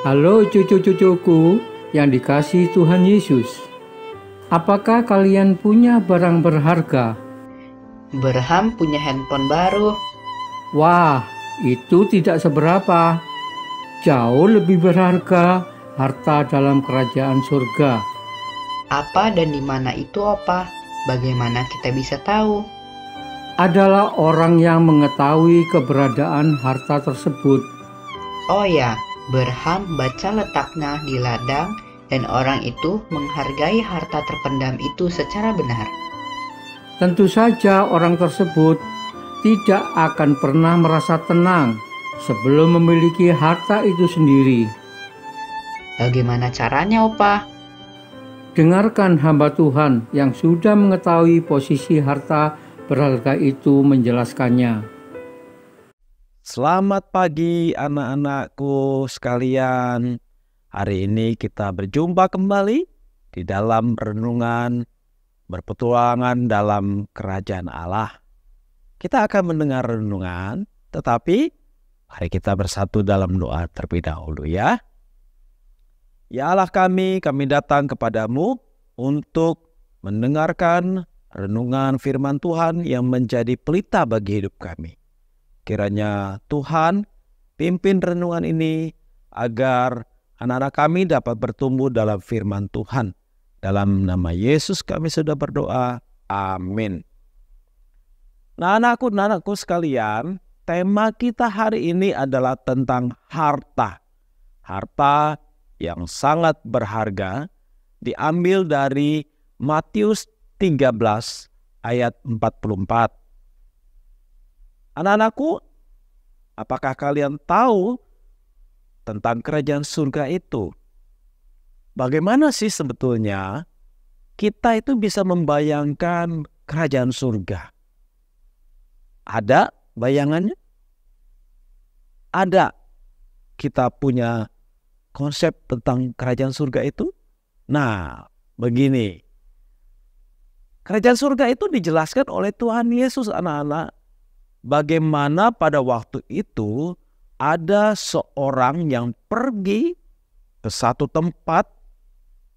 Halo cucu-cucuku yang dikasihi Tuhan Yesus. Apakah kalian punya barang berharga? Berham punya handphone baru. Wah, itu tidak seberapa. Jauh lebih berharga harta dalam kerajaan surga. Apa dan di mana itu, Opa? Bagaimana kita bisa tahu? Adalah orang yang mengetahui keberadaan harta tersebut. Oh ya, Berham baca letaknya di ladang dan orang itu menghargai harta terpendam itu secara benar. Tentu saja orang tersebut tidak akan pernah merasa tenang sebelum memiliki harta itu sendiri. Bagaimana caranya, Opa? Dengarkan hamba Tuhan yang sudah mengetahui posisi harta berharga itu menjelaskannya. Selamat pagi anak-anakku sekalian. Hari ini kita berjumpa kembali di dalam renungan berpetualangan dalam kerajaan Allah. Kita akan mendengar renungan, tetapi mari kita bersatu dalam doa terlebih dahulu ya. Ya Allah kami datang kepadamu untuk mendengarkan renungan firman Tuhan yang menjadi pelita bagi hidup kami. Kiranya Tuhan pimpin renungan ini agar anak-anak kami dapat bertumbuh dalam firman Tuhan. Dalam nama Yesus kami sudah berdoa. Amin. Nah anakku sekalian, tema kita hari ini adalah tentang harta. Harta yang sangat berharga diambil dari Matius 13 ayat 44. Anak-anakku, apakah kalian tahu tentang kerajaan surga itu? Bagaimana sih sebetulnya kita itu bisa membayangkan kerajaan surga? Ada bayangannya? Ada kita punya konsep tentang kerajaan surga itu? Nah, begini. Kerajaan surga itu dijelaskan oleh Tuhan Yesus, anak-anak. Bagaimana pada waktu itu ada seorang yang pergi ke satu tempat,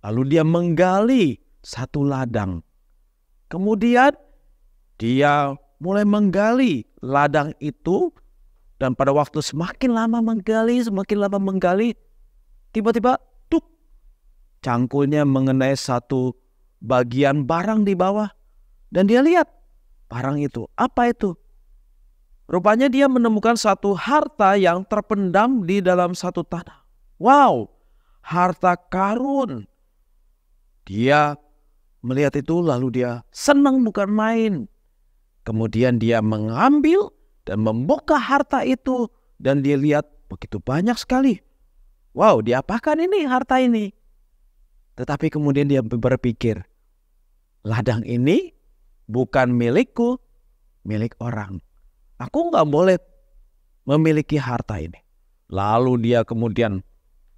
lalu dia menggali satu ladang. Kemudian dia mulai menggali ladang itu, dan pada waktu semakin lama menggali, tiba-tiba tuk, cangkulnya mengenai satu bagian barang di bawah. Dan dia lihat barang itu. Apa itu? Rupanya dia menemukan satu harta yang terpendam di dalam satu tanah. Wow, harta karun. Dia melihat itu lalu dia senang bukan main. Kemudian dia mengambil dan membuka harta itu. Dan dia lihat begitu banyak sekali. Wow, diapakan ini harta ini? Tetapi kemudian dia berpikir, ladang ini bukan milikku, milik orang. Aku nggak boleh memiliki harta ini. Lalu dia kemudian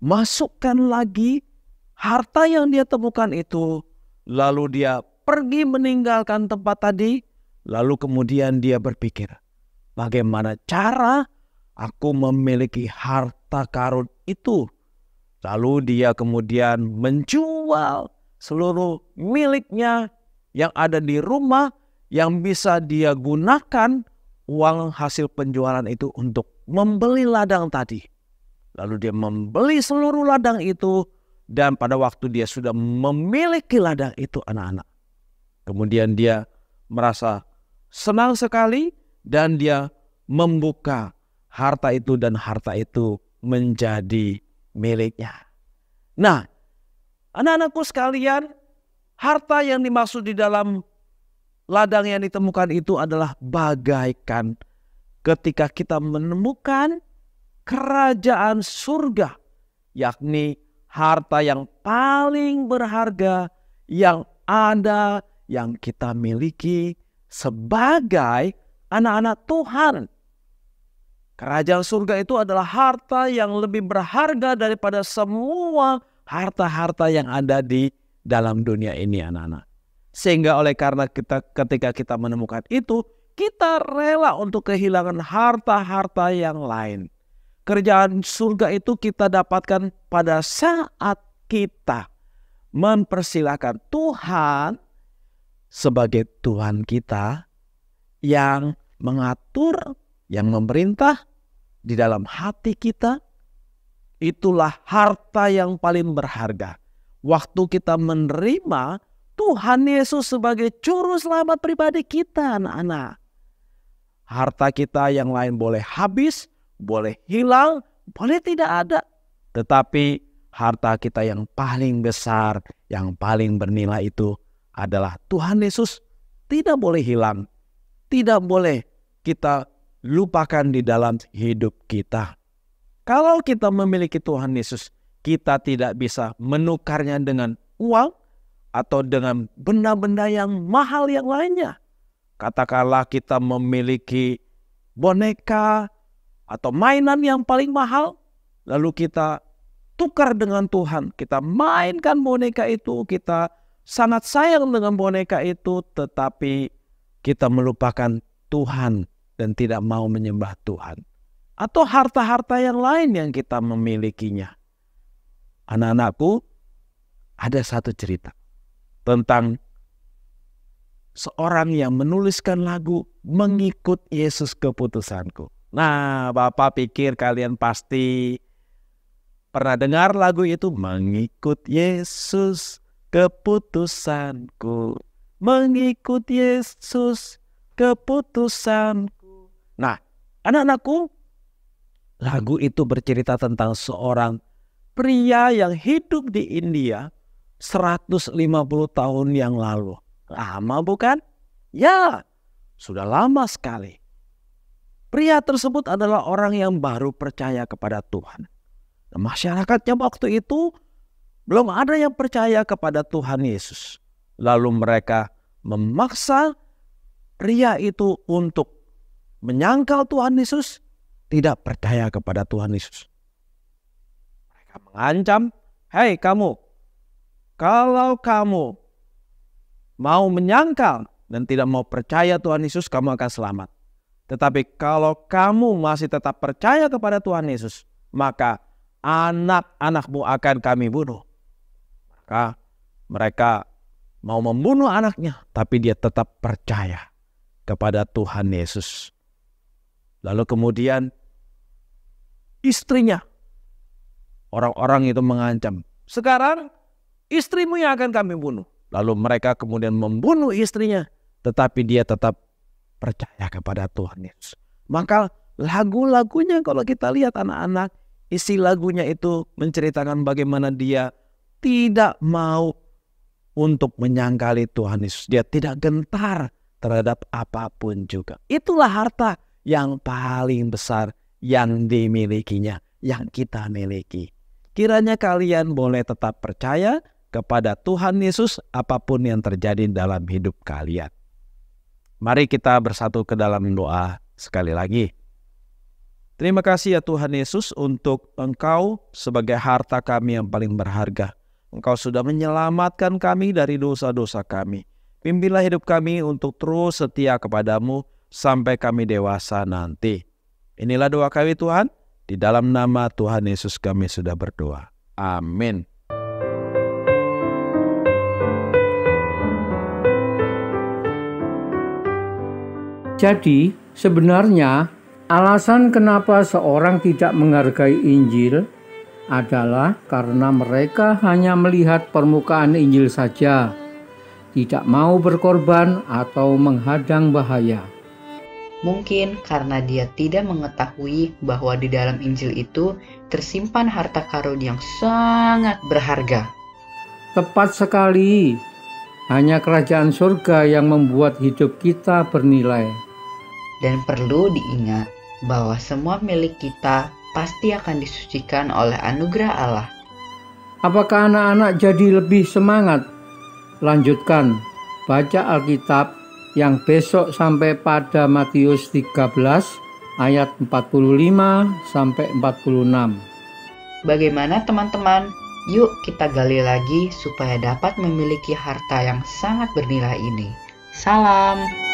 masukkan lagi harta yang dia temukan itu. Lalu dia pergi meninggalkan tempat tadi. Lalu kemudian dia berpikir, bagaimana cara aku memiliki harta karun itu? Lalu dia kemudian menjual seluruh miliknya yang ada di rumah yang bisa dia gunakan uang hasil penjualan itu untuk membeli ladang tadi. Lalu dia membeli seluruh ladang itu, dan pada waktu dia sudah memiliki ladang itu anak-anak, kemudian dia merasa senang sekali dan dia membuka harta itu dan harta itu menjadi miliknya. Nah, anak-anakku sekalian, harta yang dimaksud di dalam ladang yang ditemukan itu adalah bagaikan ketika kita menemukan kerajaan surga, yakni harta yang paling berharga yang ada, yang kita miliki sebagai anak-anak Tuhan. Kerajaan surga itu adalah harta yang lebih berharga daripada semua harta-harta yang ada di dalam dunia ini, anak-anak. Sehingga oleh karena ketika kita menemukan itu, kita rela untuk kehilangan harta-harta yang lain. Kerajaan surga itu kita dapatkan pada saat kita mempersilahkan Tuhan sebagai Tuhan kita yang mengatur, yang memerintah di dalam hati kita. Itulah harta yang paling berharga. Waktu kita menerima Tuhan Yesus sebagai juru selamat pribadi kita, anak-anak. Harta kita yang lain boleh habis, boleh hilang, boleh tidak ada. Tetapi harta kita yang paling besar, yang paling bernilai itu adalah Tuhan Yesus. Tidak boleh hilang, tidak boleh kita lupakan di dalam hidup kita. Kalau kita memiliki Tuhan Yesus, kita tidak bisa menukarnya dengan uang atau dengan benda-benda yang mahal yang lainnya. Katakanlah kita memiliki boneka atau mainan yang paling mahal, lalu kita tukar dengan Tuhan. Kita mainkan boneka itu, kita sangat sayang dengan boneka itu, tetapi kita melupakan Tuhan dan tidak mau menyembah Tuhan. Atau harta-harta yang lain yang kita memilikinya. Anak-anakku, ada satu cerita tentang seorang yang menuliskan lagu Mengikut Yesus Keputusanku. Nah, Bapak pikir kalian pasti pernah dengar lagu itu, Mengikut Yesus Keputusanku, mengikut Yesus Keputusanku. Nah, anak-anakku, lagu itu bercerita tentang seorang pria yang hidup di India 150 tahun yang lalu. Lama bukan? Ya, sudah lama sekali. Pria tersebut adalah orang yang baru percaya kepada Tuhan. Nah, masyarakatnya waktu itu belum ada yang percaya kepada Tuhan Yesus. Lalu mereka memaksa pria itu untuk menyangkal Tuhan Yesus, tidak percaya kepada Tuhan Yesus. Mereka mengancam, hei kamu, kalau kamu mau menyangkal dan tidak mau percaya Tuhan Yesus, kamu akan selamat. Tetapi kalau kamu masih tetap percaya kepada Tuhan Yesus, maka anak-anakmu akan kami bunuh. Maka mereka mau membunuh anaknya, tapi dia tetap percaya kepada Tuhan Yesus. Lalu kemudian istrinya, orang-orang itu mengancam, sekarang istrimu yang akan kami bunuh. Lalu mereka kemudian membunuh istrinya, tetapi dia tetap percaya kepada Tuhan Yesus. Maka lagu-lagunya kalau kita lihat anak-anak, isi lagunya itu menceritakan bagaimana dia tidak mau untuk menyangkali Tuhan Yesus. Dia tidak gentar terhadap apapun juga. Itulah harta yang paling besar yang dimilikinya, yang kita miliki. Kiranya kalian boleh tetap percaya kepada Tuhan Yesus apapun yang terjadi dalam hidup kalian. Mari kita bersatu ke dalam doa sekali lagi. Terima kasih ya Tuhan Yesus untuk Engkau sebagai harta kami yang paling berharga. Engkau sudah menyelamatkan kami dari dosa-dosa kami. Pimpinlah hidup kami untuk terus setia kepadamu sampai kami dewasa nanti. Inilah doa kami Tuhan, di dalam nama Tuhan Yesus kami sudah berdoa. Amin. Jadi, sebenarnya alasan kenapa seorang tidak menghargai Injil adalah karena mereka hanya melihat permukaan Injil saja, tidak mau berkorban atau menghadang bahaya. Mungkin karena dia tidak mengetahui bahwa di dalam Injil itu tersimpan harta karun yang sangat berharga. Tepat sekali, hanya kerajaan surga yang membuat hidup kita bernilai. Dan perlu diingat bahwa semua milik kita pasti akan disucikan oleh anugerah Allah. Apakah anak-anak jadi lebih semangat? Lanjutkan, baca Alkitab yang besok sampai pada Matius 13 ayat 45 sampai 46. Bagaimana teman-teman? Yuk kita gali lagi supaya dapat memiliki harta yang sangat bernilai ini. Salam.